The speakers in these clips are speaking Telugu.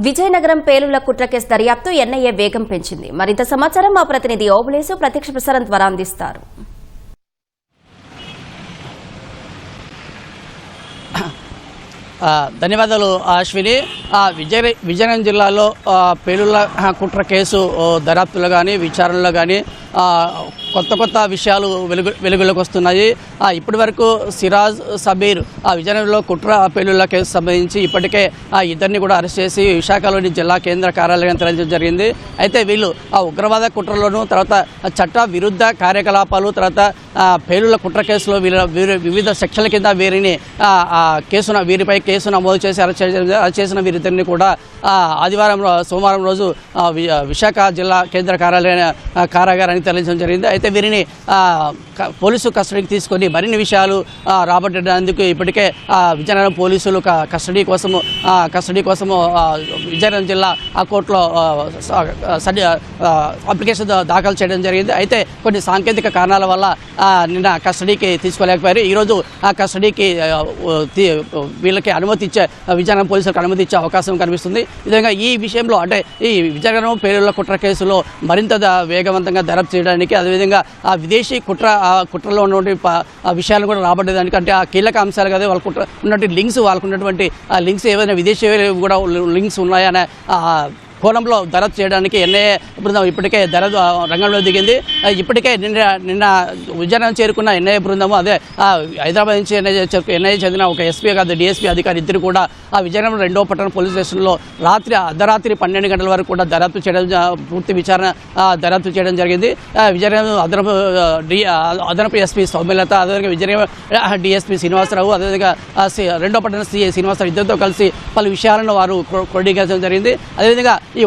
విజయనగరం పేలుళ్ల కుట్ర కేసు దర్యాప్తు ఎన్ఐఏ వేగం పెంచింది. మరింత సమాచారం మా ప్రతినిధి ఓబులేసు ప్రత్యక్ష ప్రసారం ద్వారా అందిస్తారు. ధన్యవాదాలు అశ్విని. విజయనగరం జిల్లాలో పేలుళ్ల కుట్ర కేసు దర్యాప్తులో కానీ విచారణలో కానీ కొత్త విషయాలు వెలుగులోకి వస్తున్నాయి. ఇప్పటి వరకు సిరాజ్, సమీర్ విజయనగరంలో కుట్ర పేలుళ్ల కేసు సంబంధించి ఇప్పటికే ఇద్దరిని కూడా అరెస్ట్ చేసి విశాఖలోని జిల్లా కేంద్ర కార్యాలయం తరలించడం జరిగింది. అయితే వీళ్ళు ఉగ్రవాద కుట్రలోను, తర్వాత చట్ట విరుద్ధ కార్యకలాపాలు, తర్వాత పేలుళ్ల కుట్ర కేసులో వివిధ సెక్షన్ల కింద వీరిపై కేసు నమోదు చేసి అరెస్ట్ చేసిన వీరిద్దరిని కూడా సోమవారం రోజు విశాఖ జిల్లా కేంద్ర కారాగారానికి తరలించడం జరిగింది. అయితే వీరిని పోలీసు కస్టడీకి తీసుకొని మరిన్ని విషయాలు రాబట్టేందుకు ఇప్పటికే విజయనగరం పోలీసులు కస్టడీ కోసము విజయనగరం జిల్లా కోర్టులో అప్లికేషన్ దాఖలు చేయడం జరిగింది. అయితే కొన్ని సాంకేతిక కారణాల వల్ల నిన్న కస్టడీకి తీసుకోలేకపోయారు. ఈరోజు ఆ కస్టడీకి వీళ్ళకి విజయనగరం పోలీసులకు అనుమతి ఇచ్చే అవకాశం కనిపిస్తుంది. విధంగా ఈ విషయంలో అంటే ఈ విజయనగరం పేలుళ్ల కుట్ర కేసులో మరింత వేగవంతంగా దర్యాప్తు చేయడానికి, అదేవిధంగా ఆ విదేశీ కుట్రలో ఉన్నటువంటి విషయాలు కూడా రాబట్టేదానికి, అంటే ఆ కీలక అంశాలు కదా వాళ్ళకు ఉన్నటువంటి లింక్స్, వాళ్ళకు ఉన్నటువంటి లింక్స్ ఏవైనా విదేశీ కూడా లింక్స్ ఉన్నాయనే కోణంలో దర్యాప్తు చేయడానికి ఎన్ఐఏ బృందం ఇప్పటికే రంగంలో దిగింది. ఇప్పటికే నిన్న విజయనగరం చేరుకున్న ఎన్ఐఏ బృందము, అదే హైదరాబాద్ నుంచి ఎన్ఐఏ చెందిన ఒక ఎస్పీ కాదు డిఎస్పీ అధికారి ఇద్దరు కూడా విజయనగరం 2వ పట్టణ పోలీస్ స్టేషన్లో అర్ధరాత్రి 12 గంటల వరకు కూడా పూర్తి విచారణ దర్యాప్తు చేయడం జరిగింది. విజయనగరం అదనపు ఎస్పీ సౌమ్యలత, అదేవిధంగా విజయనగరం డిఎస్పీ శ్రీనివాసరావు, అదేవిధంగా 2వ పట్టణ సిఐ శ్రీనివాసరావు ఇద్దరితో కలిసి పలు విషయాలను వారు క్రోడీకరించడం జరిగింది. అదేవిధంగా ఈ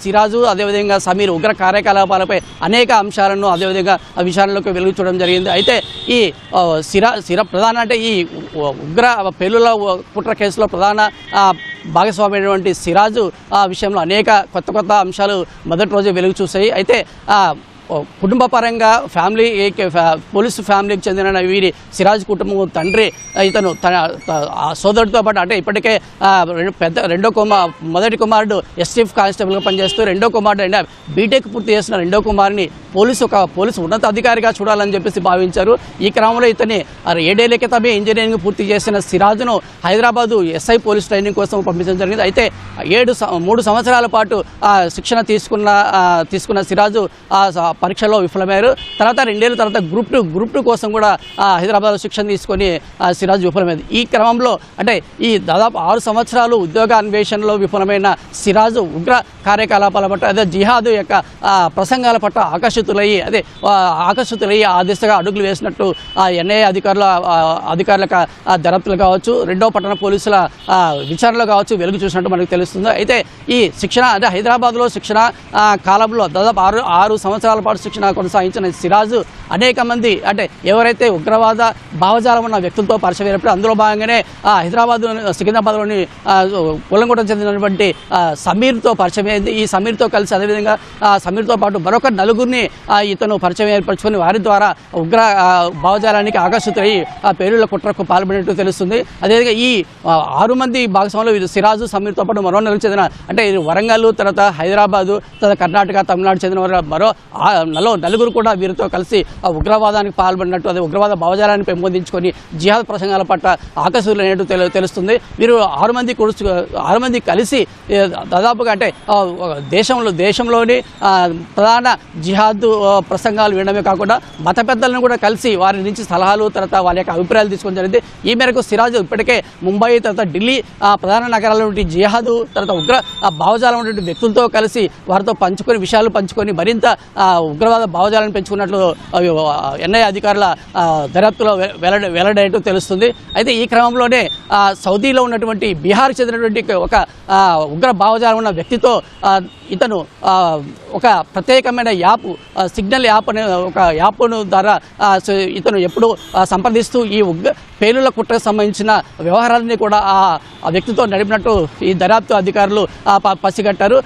సిరాజు, అదేవిధంగా సమీర్ ఉగ్ర కార్యకలాపాలపై అనేక అంశాలను అదేవిధంగా విషయాల్లోకి వెలుగు చూడడం జరిగింది. అయితే ఈ ప్రధాన అంటే ఈ ఉగ్ర పేలుళ్ల కుట్ర కేసులో ప్రధాన భాగస్వామి అయినటువంటి సిరాజు విషయంలో అనేక కొత్త అంశాలు మొదటి రోజే వెలుగు చూశాయి. అయితే కుటుంబ పరంగా పోలీసు ఫ్యామిలీకి చెందిన వీరి సిరాజ్ కుటుంబం తండ్రి ఇతను తన సోదరుడితో పాటు, అంటే ఇప్పటికే మొదటి కుమారుడు ఎస్టీఎఫ్ కానిస్టేబుల్గా పనిచేస్తూ, రెండో కుమారుడు బీటెక్ పూర్తి చేసిన రెండో కుమారుని పోలీసు ఉన్నత అధికారిగా చూడాలని చెప్పేసి భావించారు. ఈ క్రమంలో ఇతని 7 ఏళ్ల క్రితమే ఇంజనీరింగ్ పూర్తి చేసిన సిరాజ్ను హైదరాబాదు ఎస్ఐ పోలీస్ ట్రైనింగ్ కోసం పంపించడం జరిగింది. అయితే 3 సంవత్సరాల పాటు శిక్షణ తీసుకున్న సిరాజు పరీక్షలో విఫలమయ్యారు. తర్వాత 2 ఏళ్ళ తర్వాత గ్రూప్ టూ కోసం కూడా హైదరాబాద్లో శిక్షణ తీసుకొని సిరాజ్ విఫలమైంది. ఈ క్రమంలో అంటే ఈ దాదాపు 6 సంవత్సరాలు ఉద్యోగ అన్వేషణలో విఫలమైన సిరాజు ఉగ్ర కార్యకలాపాల పట్ల, అదే జిహాదు యొక్క ప్రసంగాల పట్ల ఆకర్షితులయ్యి ఆ దిశగా అడుగులు వేసినట్టు ఎన్ఐఏ అధికారుల దర్యాప్తులు కావచ్చు, 2వ పట్టణ పోలీసుల విచారణలో కావచ్చు వెలుగు చూసినట్టు మనకు తెలుస్తుంది. అయితే ఈ శిక్షణ అంటే హైదరాబాద్లో శిక్షణ కాలంలో దాదాపు 6 సంవత్సరాల పాటు శిక్షణ కొనసాగించిన సిరాజు అనేక మంది అంటే ఎవరైతే ఉగ్రవాద భావజాలం ఉన్న వ్యక్తులతో పరిచయం అయినప్పుడు అందులో భాగంగానే సికింద్రాబాద్లోని కొల్లంకోటకు చెందినటువంటి సమీర్తో పరిచయం అయింది. ఈ సమీర్తో కలిసి అదేవిధంగా సమీర్తో పాటు మరొక 4గురిని ఇతను పరిచయం ఏర్పరచుకొని వారి ద్వారా ఉగ్ర భావజాలానికి ఆకర్షితులై పేలుళ్ల కుట్రకు పాల్పడినట్టు తెలుస్తుంది. అదేవిధంగా ఈ 6 మంది భాగస్వాములు సిరాజు, సమీర్తో పాటు మరో 4 చెందిన అంటే వరంగల్, తర్వాత హైదరాబాదు, తర్వాత కర్ణాటక, తమిళనాడు చెందిన మరో 4 కూడా వీరితో కలిసి ఉగ్రవాదానికి పాల్పడినట్టు, అదే ఉగ్రవాద భావజాలాన్ని పెంపొందించుకొని జిహాద్ ప్రసంగాల పట్ల ఆకర్షితులైనట్టు తెలుస్తుంది. వీరు 6 మంది కలిసి దాదాపుగా అంటే దేశంలోని ప్రధాన జిహాద్ ప్రసంగాలు వినడమే కాకుండా మత పెద్దలను కూడా కలిసి వారి నుంచి సలహాలు, తర్వాత వాళ్ళ యొక్క అభిప్రాయాలు తీసుకోవడం జరిగింది. ఈ మేరకు సిరాజ్ ఇప్పటికే ముంబై, తర్వాత ఢిల్లీ ప్రధాన నగరాల నుండి జిహాదు, తర్వాత ఉగ్ర భావజాలం ఉన్నటువంటి వ్యక్తులతో కలిసి వారితో విషయాలు పంచుకొని మరింత ఉగ్రవాద భావజాలను పెంచుకున్నట్లు ఎన్ఐఏ అధికారుల దర్యాప్తులో వెల్లడైనట్టు తెలుస్తుంది. అయితే ఈ క్రమంలోనే సౌదీలో ఉన్నటువంటి బీహార్కి చెందినటువంటి ఒక ఉగ్ర భావజాలం ఉన్న వ్యక్తితో ఇతను ఒక ప్రత్యేకమైన యాప్ సిగ్నల్ యాప్ అనే ఒక యాప్ను ద్వారా ఇతను ఎప్పుడు సంప్రదిస్తూ ఈ పేలుళ్ల కుట్రకు సంబంధించిన వ్యవహారాలన్నీ కూడా ఆ వ్యక్తితో నడిపినట్టు ఈ దర్యాప్తు అధికారులు పసిగట్టారు.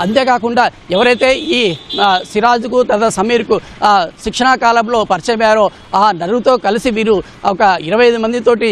అంతేకాకుండా ఎవరైతే ఈ సిరాజ్కు తర్వాత సమీర్కు శిక్షణా కాలంలో పరిచయమయ్యారో ఆ నలుగురితో కలిసి వీరు ఒక 25 మందితోటి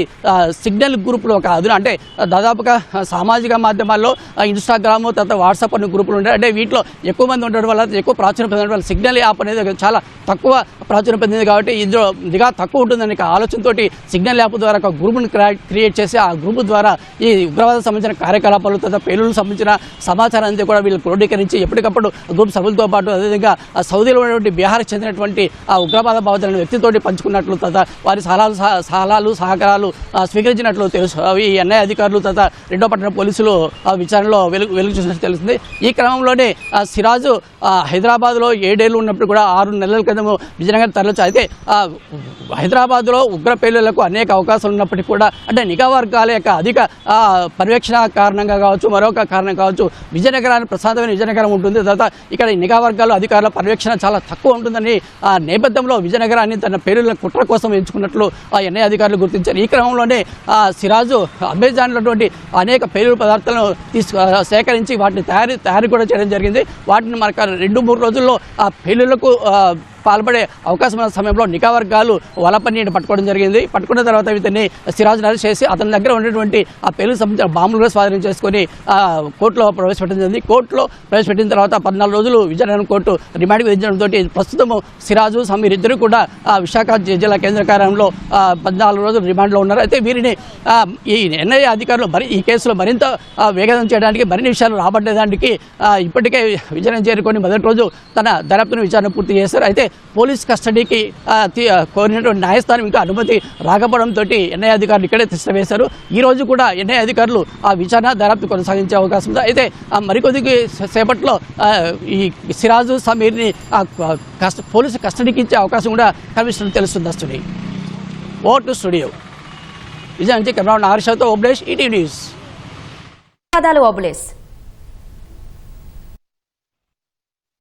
సిగ్నల్ గ్రూపులు అంటే దాదాపుగా సామాజిక మాధ్యమాల్లో ఇన్స్టాగ్రామ్ తర్వాత వాట్సాప్ అనే గ్రూపులు ఉంటాయి. అంటే వీటిలో ఎక్కువ మంది ఉండడం వల్ల ఎక్కువ ప్రాచుర్యం పొందడం వల్ల సిగ్నల్ యాప్ అనేది చాలా తక్కువ ప్రాచుర్యం పొందింది కాబట్టి ఇందులో నిఘా తక్కువ ఉంటుందని ఆలోచనతో సిగ్నల్ యాప్ ద్వారా ఒక గ్రూప్ను క్రియేట్ చేసి ఆ గ్రూప్ ద్వారా ఈ ఉగ్రవాదం సంబంధించిన కార్యకలాపాలు తర్వాత పేలులకు సంబంధించిన సమాచారాన్ని కూడా వీళ్ళు క్రోడీకరించి ఎప్పటికప్పుడు గ్రూప్ సభ్యులతో పాటు అదేవిధంగా సౌదీలో ఉన్నటువంటి బీహార్కి చెందినటువంటి ఆ ఉగ్రవాద భావజాలను వ్యక్తితోటి పంచుకున్నట్లు తర్వాత వారి సలహాలు సహకారాలు స్వీకరించినట్లు తెలుసు. ఈ ఎన్ఐ అధికారులు తర్వాత రెండో పట్టణ పోలీసులు విచారణలో వెలుగు చూసినట్టు తెలుస్తుంది. ఈ క్రమంలోనే సిరాజు హైదరాబాద్లో 7 ఏళ్ళు ఉన్నప్పుడు కూడా 6 నెలల క్రితం విజయనగరం తరలించారు. అయితే హైదరాబాద్లో ఉగ్ర పేలుళ్లకు అనేక అవకాశాలు ఉన్నప్పటికీ కూడా అంటే నిఘా వర్గాల యొక్క అధిక పర్యవేక్షణ కారణంగా కావచ్చు మరొక కారణం కావచ్చు విజయనగరాన్ని ప్రశాంతమైన విజయనగరం ఉంటుంది. తర్వాత ఇక్కడ నిఘా వర్గాలు అధికారుల పర్యవేక్షణ చాలా తక్కువ ఉంటుందని ఆ నేపథ్యంలో విజయనగరాన్ని తన పేలుళ్ల కుట్ర కోసం ఎంచుకున్నట్లు ఎన్ఐ అధికారులు గుర్తించారు. ఈ క్రమంలోనే సిరాజు అమెజాన్లోటువంటి అనేక పేలుడు పదార్థాలను సేకరించి వాటిని తయారీ కూడా చేయడం జరిగింది. వాటిని మనకు 2-3 రోజుల్లో ఆ పేలుళ్లకు పాల్పడే అవకాశం ఉన్న సమయంలో నిఘా వర్గాలు వలపన్నీని పట్టుకోవడం జరిగింది. పట్టుకున్న తర్వాత ఇతన్ని సిరాజ్ అరెస్ట్ చేసి అతని దగ్గర ఉన్నటువంటి ఆ పేలుకు సంబంధించిన బాంబులు కూడా స్వాధీనం చేసుకొని కోర్టులో ప్రవేశపెట్టడం జరిగింది. కోర్టులో ప్రవేశపెట్టిన తర్వాత 14 రోజులు విజయనగరం కోర్టు రిమాండ్కి విధించడంతో ప్రస్తుతం సిరాజు సమీర్ ఇద్దరు కూడా విశాఖ జిల్లా కేంద్ర కార్యాలయంలో 14 రోజులు రిమాండ్లో ఉన్నారు. అయితే వీరిని ఈ ఎన్ఐఏ అధికారులు ఈ కేసులో మరింత వేగవంతం చేయడానికి మరిన్ని విషయాలు రాబట్టేదానికి ఇప్పటికే విజయనగరం చేరుకొని మొదటి రోజు తన దర్యాప్తును విచారణ పూర్తి చేశారు. అయితే పోలీస్ కస్టడీకి కోరినటువంటి న్యాయస్థానం ఇంకా అనుమతి రాకపోవడంతో ఎన్ఐఏ అధికారులు ఇక్కడే తిష్టవేశారు. ఈ రోజు కూడా ఎన్ఐఏ అధికారులు ఆ విచారణ దర్యాప్తు కొనసాగించే అవకాశం ఉంది. అయితే మరికొద్ది సేపట్లో ఈ సిరాజు సమీర్ని పోలీసు కస్టడీకి ఇచ్చే అవకాశం కూడా కమిషనర్ తెలుస్తుంది. ఓటు స్టూడియో విజయ్ నుంచి కెమెరా ఆర్షతో ఓబ్లేష్ ఈటీవీ న్యూస్. ధన్యవాదాలు ఓబ్లేష్.